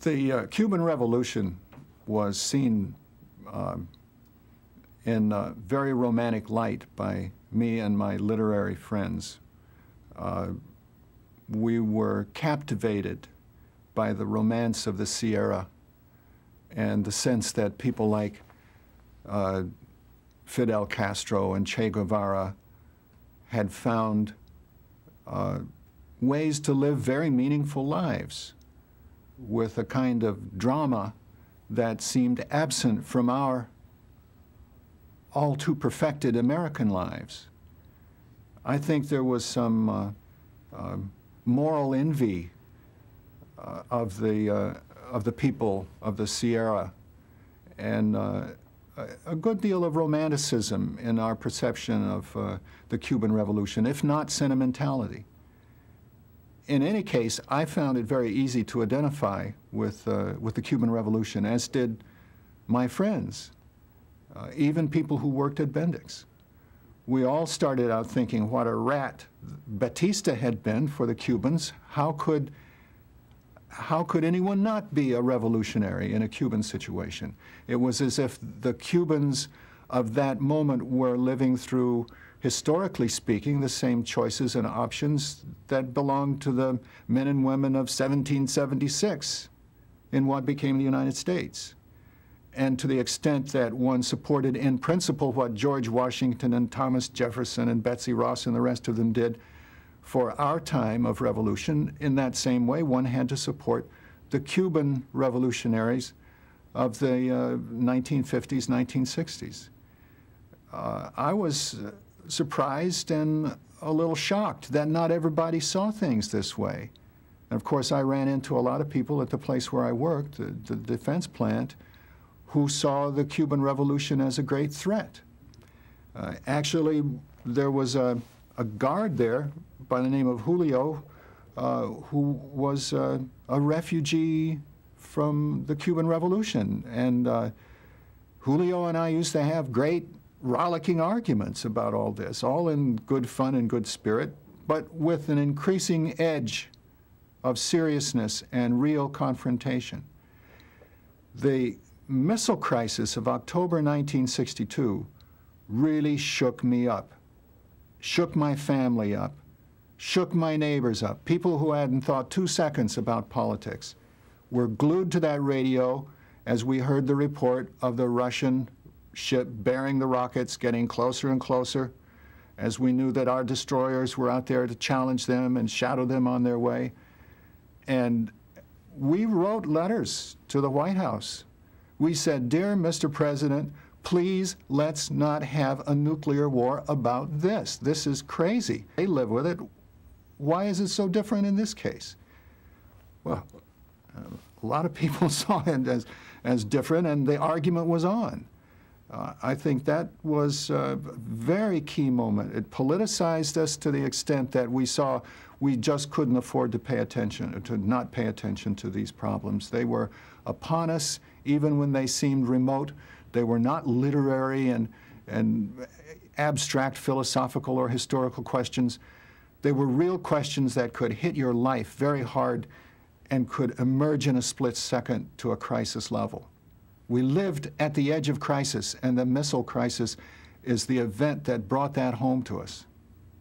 The Cuban Revolution was seen in a very romantic light by me and my literary friends. We were captivated by the romance of the Sierra and the sense that people like Fidel Castro and Che Guevara had found ways to live very meaningful lives with a kind of drama that seemed absent from our all too perfected American lives. I think there was some moral envy of the people of the Sierra, and a good deal of romanticism in our perception of the Cuban Revolution, if not sentimentality. In any case, I found it very easy to identify with the Cuban Revolution, as did my friends, even people who worked at Bendix. We all started out thinking what a rat Batista had been for the Cubans. How could anyone not be a revolutionary in a Cuban situation? It was as if the Cubans of that moment were living through, historically speaking, the same choices and options that belonged to the men and women of 1776 in what became the United States. And to the extent that one supported in principle what George Washington and Thomas Jefferson and Betsy Ross and the rest of them did for our time of revolution, in that same way one had to support the Cuban revolutionaries of the 1950s, 1960s. I was surprised and a little shocked that not everybody saw things this way. And of course, I ran into a lot of people at the place where I worked, the defense plant, who saw the Cuban Revolution as a great threat. Actually, there was a guard there by the name of Julio, who was a refugee from the Cuban Revolution. And Julio and I used to have great rollicking arguments about all this, all in good fun and good spirit, but with an increasing edge of seriousness and real confrontation. The missile crisis of October 1962 really shook me up, shook my family up, shook my neighbors up. People who hadn't thought 2 seconds about politics were glued to that radio as we heard the report of the Russian ship bearing the rockets getting closer and closer, as we knew that our destroyers were out there to challenge them and shadow them on their way. And we wrote letters to the White House. We said, "Dear Mr. President, please let's not have a nuclear war about this. This is crazy. They live with it. Why is it so different in this case?" Well, a lot of people saw it as different, and the argument was on. I think that was a very key moment. It politicized us to the extent that we saw we just couldn't afford to pay attention, or to not pay attention to these problems. They were upon us even when they seemed remote. They were not literary and abstract philosophical or historical questions. They were real questions that could hit your life very hard and could emerge in a split second to a crisis level. We lived at the edge of crisis, and the missile crisis is the event that brought that home to us.